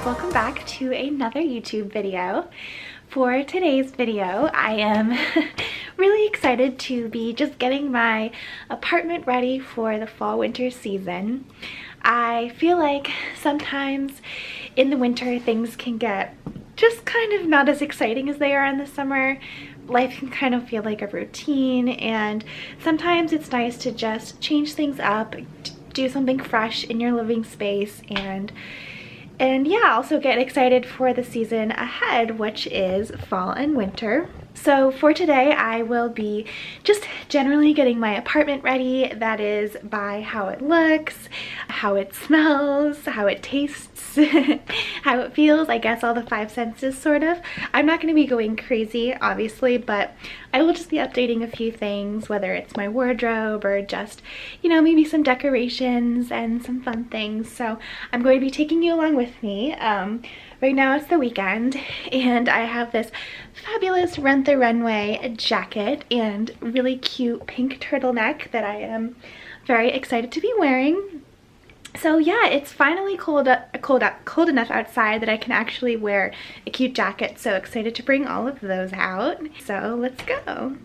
welcome back to another YouTube video. For today's video, I am really excited to be just getting my apartment ready for the fall-winter season. I feel like sometimes in the winter things can get just kind of not as exciting as they are in the summer. Life can kind of feel like a routine, and sometimes it's nice to just change things up, do something fresh in your living space, and yeah, also get excited for the season ahead, which is fall and winter. So for today, I will be just generally getting my apartment ready. That is by how it looks, how it smells, how it tastes, how it feels, I guess all the five senses sort of. I'm not going to be going crazy, obviously, but I will just be updating a few things, whether it's my wardrobe or just, you know, maybe some decorations and some fun things. So I'm going to be taking you along with me. Right now it's the weekend, and I have this fabulous Rent the Runway jacket and really cute pink turtleneck that I am very excited to be wearing. So yeah, it's finally cold enough outside that I can actually wear a cute jacket. So excited to bring all of those out. So let's go.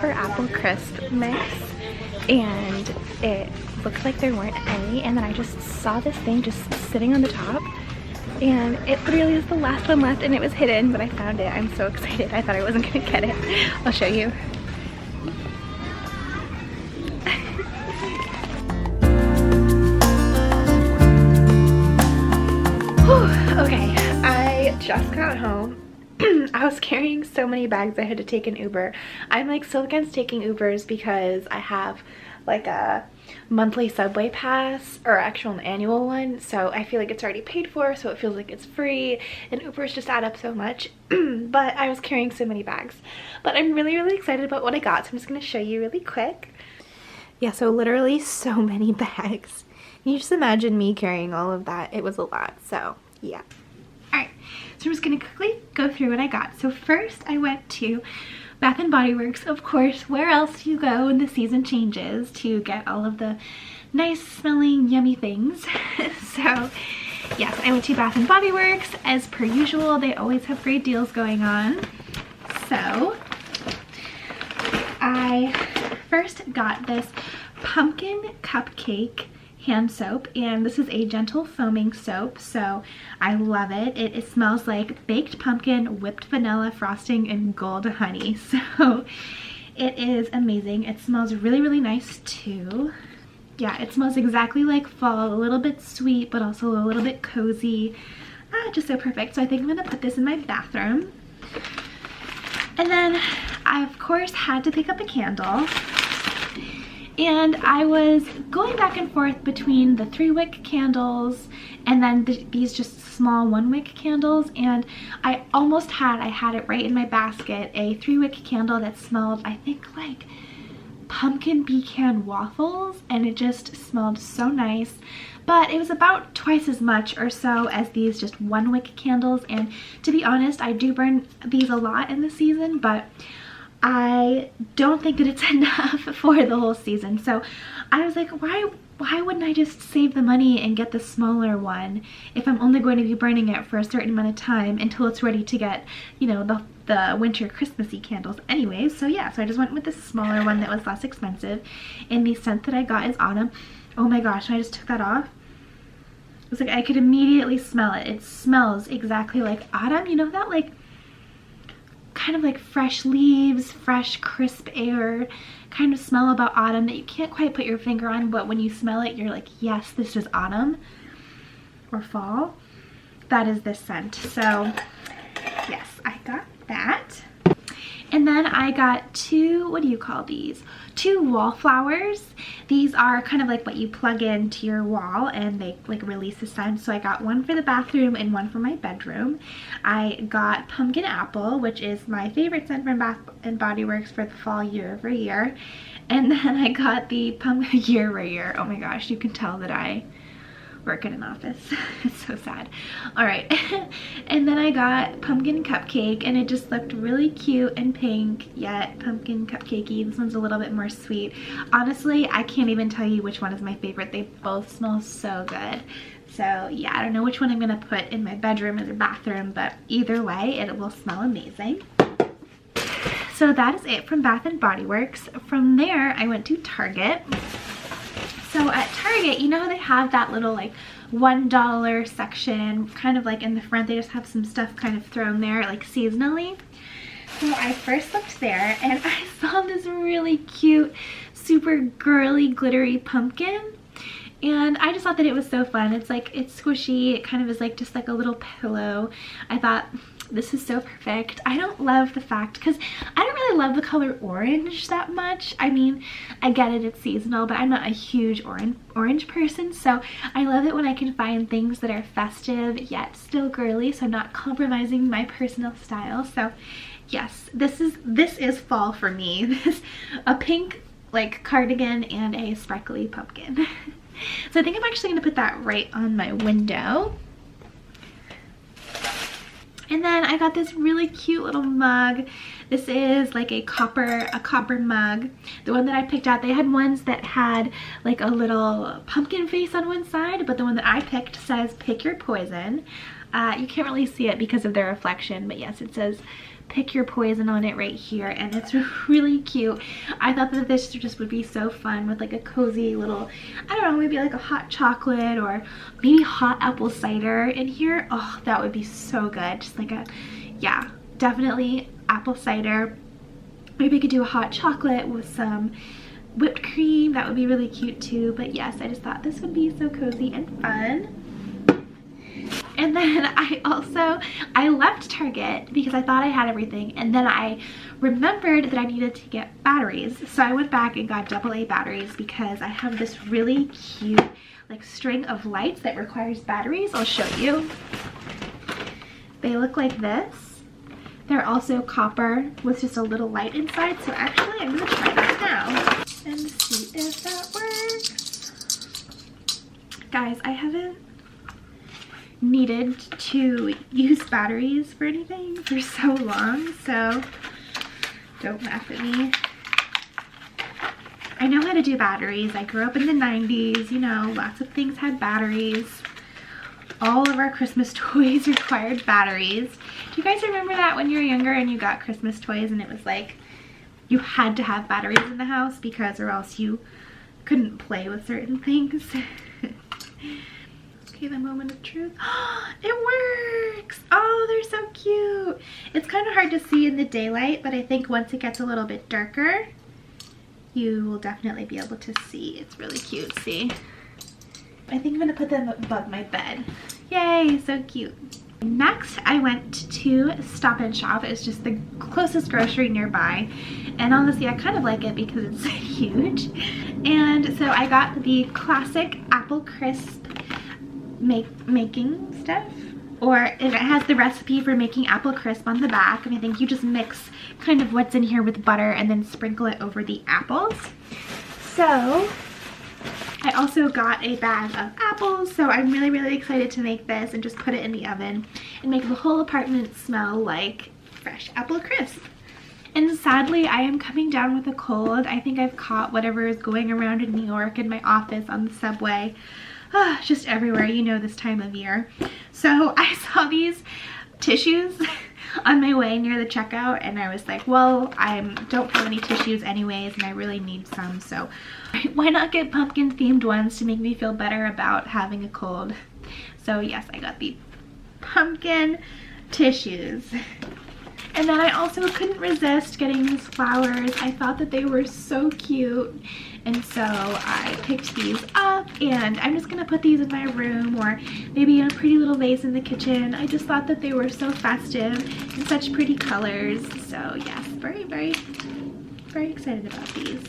For apple crisp mix, and it looked like there weren't any, and then I just saw this thing just sitting on the top, and it literally is the last one left, and it was hidden, but I found it. I'm so excited. I thought I wasn't gonna get it. I'll show you. Okay, I just got home. I was carrying so many bags I had to take an Uber. I'm like so against taking Ubers because I have like a monthly subway pass, or actual an annual one, so I feel like it's already paid for, so it feels like it's free, and Ubers just add up so much. But I was carrying so many bags. But I'm really excited about what I got, so I'm just going to show you really quick. Yeah, so literally so many bags. Can you just imagine me carrying all of that? It was a lot, so yeah. Alright, so I'm just going to quickly go through what I got. So first I went to Bath & Body Works, of course. Where else do you go when the season changes to get all of the nice smelling yummy things? So yes, I went to Bath & Body Works. As per usual, they always have great deals going on. So I first got this pumpkin cupcake hand soap, and this is a gentle foaming soap, so I love it. It smells like baked pumpkin, whipped vanilla frosting, and gold honey, so it is amazing. It smells really nice too. Yeah, it smells exactly like fall, a little bit sweet but also a little bit cozy. Just so perfect. So I think I'm gonna put this in my bathroom. And then I of course had to pick up a candle. And I was going back and forth between the 3-wick candles and then these just small 1-wick candles, and I had it right in my basket, a 3-wick candle that smelled, I think, like pumpkin pecan waffles, and it just smelled so nice. But it was about twice as much or so as these just 1-wick candles, and to be honest, I do burn these a lot in the season, but I don't think that it's enough for the whole season. So I was like, why wouldn't I just save the money and get the smaller one if I'm only going to be burning it for a certain amount of time until it's ready to get, you know, the winter Christmassy candles anyways. So yeah, so I just went with the smaller one that was less expensive, and the scent that I got is autumn. Oh my gosh, I just took that off. It's like I could immediately smell it. It smells exactly like autumn. You know that like kind of like fresh leaves, fresh crisp air kind of smell about autumn that you can't quite put your finger on, but when you smell it, you're like, yes, this is autumn or fall. That is this scent. So yes, I got that. And then I got two, what do you call these? Two wallflowers. These are kind of like what you plug into your wall and they like release the scent. So I got one for the bathroom and one for my bedroom. I got pumpkin apple, which is my favorite scent from Bath and Body Works for the fall year over year. And then I got the pumpkin year over year. Oh my gosh, you can tell that I work in an office. It's so sad. All right. And then I got pumpkin cupcake, and it just looked really cute and pink, yet pumpkin cupcakey. This one's a little bit more sweet. Honestly, I can't even tell you which one is my favorite. They both smell so good. So yeah, I don't know which one I'm gonna put in my bedroom or the bathroom, but either way, it will smell amazing. So that is it from Bath and Body Works. From there, I went to Target. So at Target, you know how they have that little like $1 section kind of like in the front? They just have some stuff kind of thrown there like seasonally. So I first looked there and I saw this really cute, super girly, glittery pumpkin. And I just thought that it was so fun. It's like, it's squishy. It kind of is like just like a little pillow. I thought, this is so perfect. I don't love the fact, because I don't really love the color orange that much. I mean, I get it, it's seasonal, but I'm not a huge orange person, so I love it when I can find things that are festive yet still girly, so I'm not compromising my personal style. So yes, this is fall for me. This a pink like cardigan and a sparkly pumpkin. So I think I'm actually gonna put that right on my window. And then I got this really cute little mug. This is like a copper mug. The one that I picked out, they had ones that had like a little pumpkin face on one side, but the one that I picked says pick your poison. You can't really see it because of the reflection, but yes, it says pick your poison on it right here, and it's really cute. I thought that this just would be so fun with like a cozy little, I don't know, maybe like a hot chocolate or maybe hot apple cider in here. Oh, that would be so good. Just like a, yeah, definitely apple cider. Maybe we could do a hot chocolate with some whipped cream. That would be really cute too. But yes, I just thought this would be so cozy and fun. And then I left Target because I thought I had everything, and then I remembered that I needed to get batteries. So I went back and got AA batteries because I have this really cute like string of lights that requires batteries. I'll show you. They look like this. They're also copper with just a little light inside. So actually I'm gonna try that now and see if that works. Guys, I haven't needed to use batteries for anything for so long, so don't laugh at me. I know how to do batteries. I grew up in the 90s, you know, lots of things had batteries. All of our Christmas toys required batteries. Do you guys remember that when you were younger and you got Christmas toys and it was like you had to have batteries in the house because or else you couldn't play with certain things? Okay, the moment of truth. It works! Oh, they're so cute. It's kind of hard to see in the daylight, but I think once it gets a little bit darker, you will definitely be able to see. It's really cute, see? I think I'm gonna put them above my bed. Yay, so cute. Next, I went to Stop and Shop. It's just the closest grocery nearby. And honestly, I kind of like it because it's huge. And so I got the classic apple crisp making stuff, or it has the recipe for making apple crisp on the back, and I think you just mix kind of what's in here with butter and then sprinkle it over the apples. So I also got a bag of apples, so I'm really excited to make this and just put it in the oven and make the whole apartment smell like fresh apple crisp. And sadly, I am coming down with a cold. I think I've caught whatever is going around in New York, in my office, on the subway. Just everywhere, you know, this time of year. So I saw these tissues on my way near the checkout, and I was like, well, I don't have any tissues anyways, and I really need some, so why not get pumpkin themed ones to make me feel better about having a cold? So yes, I got the pumpkin tissues. And then I also couldn't resist getting these flowers. I thought that they were so cute. And so I picked these up, and I'm just gonna put these in my room or maybe in a pretty little vase in the kitchen. I just thought that they were so festive and such pretty colors. So yes, very, very, very excited about these.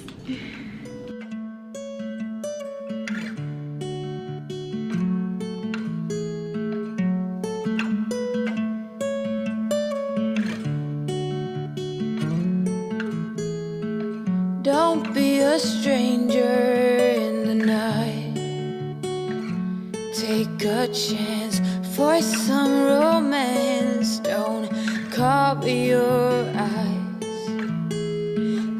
Don't be a stranger in the night. Take a chance for some romance. Don't cover your eyes.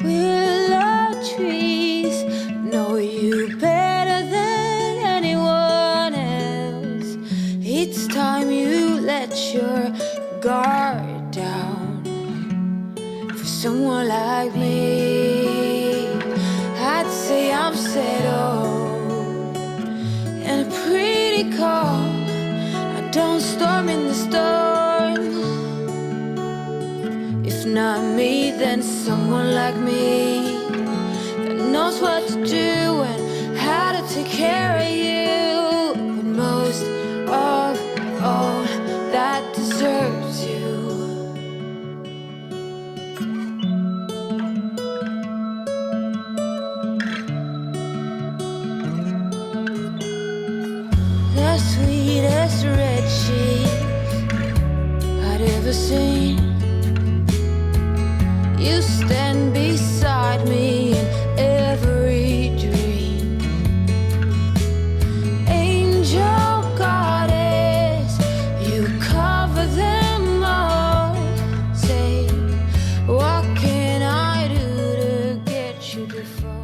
Willow trees know you better than anyone else. It's time you let your guard down for someone like me. I'd say I'm settled and pretty calm. I don't storm in the storm. If not me, then someone like me that knows what to do and how to take care of you. But most of all, that deserves you. The sweetest red cheese I'd ever seen. You stand beside me in every dream. Angel goddess, you cover them all. Say, what can I do to get you to fall?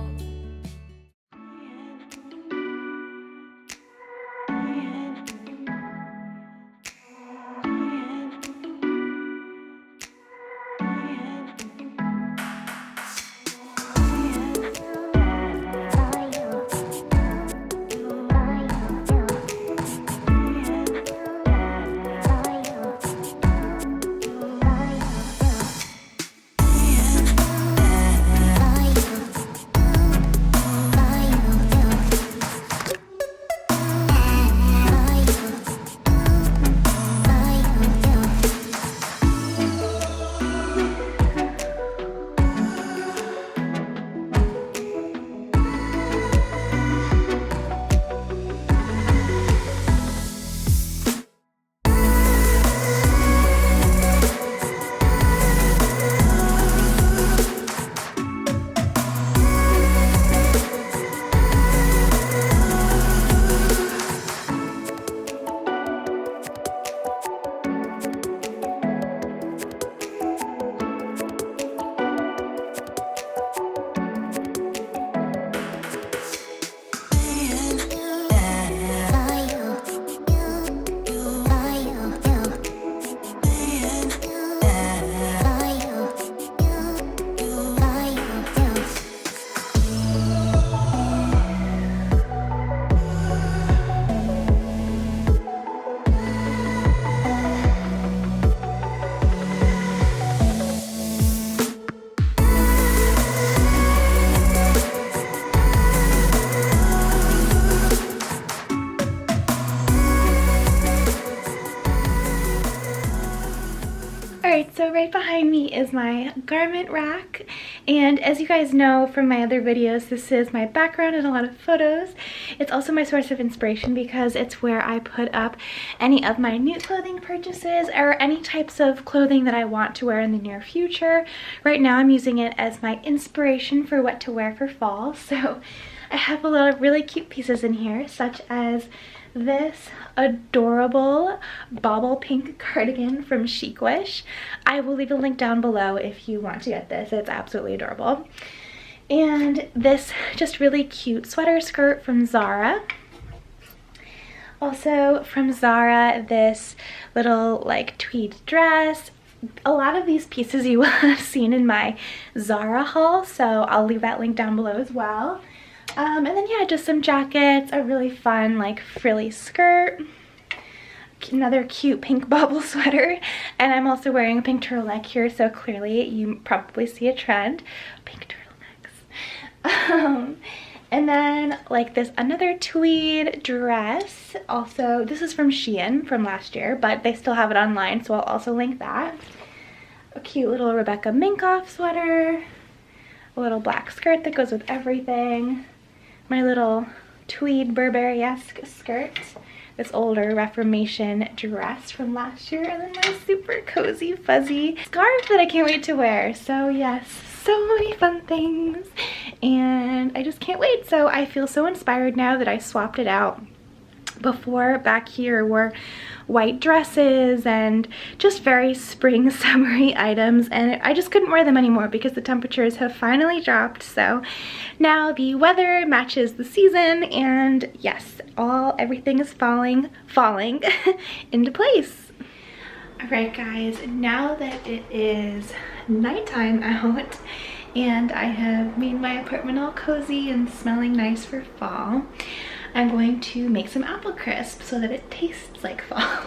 Alright, so right behind me is my garment rack, and as you guys know from my other videos, this is my background in a lot of photos. It's also my source of inspiration because it's where I put up any of my new clothing purchases or any types of clothing that I want to wear in the near future. Right now I'm using it as my inspiration for what to wear for fall, so I have a lot of really cute pieces in here, such as this adorable bauble pink cardigan from Chic Wish. I will leave a link down below if you want to get this. It's absolutely adorable. And this just really cute sweater skirt from Zara. Also from Zara, this little like tweed dress. a lot of these pieces you will have seen in my Zara haul, so I'll leave that link down below as well. And then yeah, just some jackets, a really fun like frilly skirt, another cute pink bobble sweater, and I'm also wearing a pink turtleneck here, so clearly you probably see a trend. Pink turtlenecks. And then like this another tweed dress. Also, this is from Shein from last year, but they still have it online, so I'll also link that. A cute little Rebecca Minkoff sweater. A little black skirt that goes with everything. My little tweed Burberry-esque skirt. This older Reformation dress from last year, and then my super cozy fuzzy scarf that I can't wait to wear. So yes, so many fun things, and I just can't wait. So I feel so inspired now that I swapped it out. Before, back here were white dresses and just very spring summery items, and I just couldn't wear them anymore because the temperatures have finally dropped. So now the weather matches the season, and yes, everything is falling into place. All right guys, now that it is nighttime out and I have made my apartment all cozy and smelling nice for fall, I'm going to make some apple crisp so that it tastes like fall.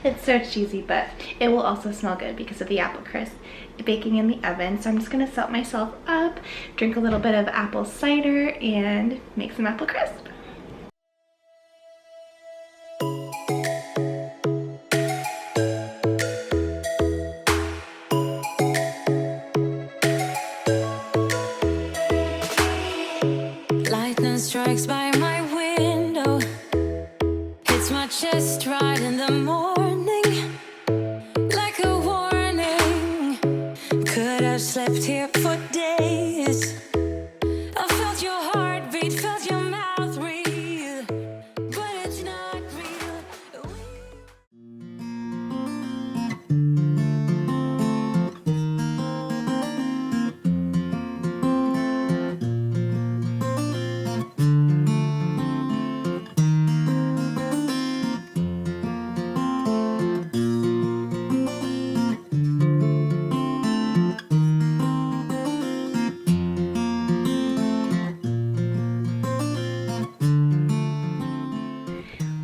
It's so cheesy, but it will also smell good because of the apple crisp baking in the oven. So I'm just gonna set myself up, drink a little bit of apple cider, and make some apple crisp. Lightning strikes by my window, hits my chest right in the morning, like a warning. Could have slept here for days. I felt your heartbeat, felt your mouth breathe, but it's not real.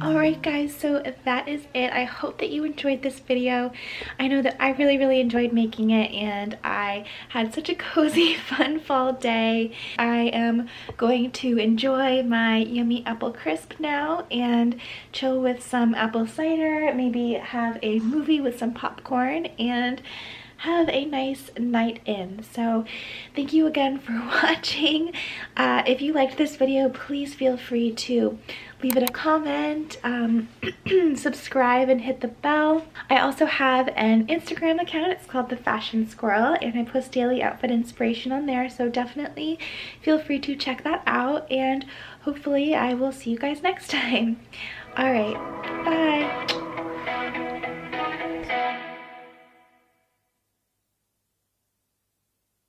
Alright guys, so that is it. I hope that you enjoyed this video. I know that I really enjoyed making it, and I had such a cozy fun fall day. I am going to enjoy my yummy apple crisp now and chill with some apple cider, maybe have a movie with some popcorn, and have a nice night in. So thank you again for watching. If you liked this video, please feel free to leave it a comment, subscribe, and hit the bell. I also have an Instagram account. It's called The Fashion Squirrel, and I post daily outfit inspiration on there, so definitely feel free to check that out, and hopefully I will see you guys next time. All right, bye.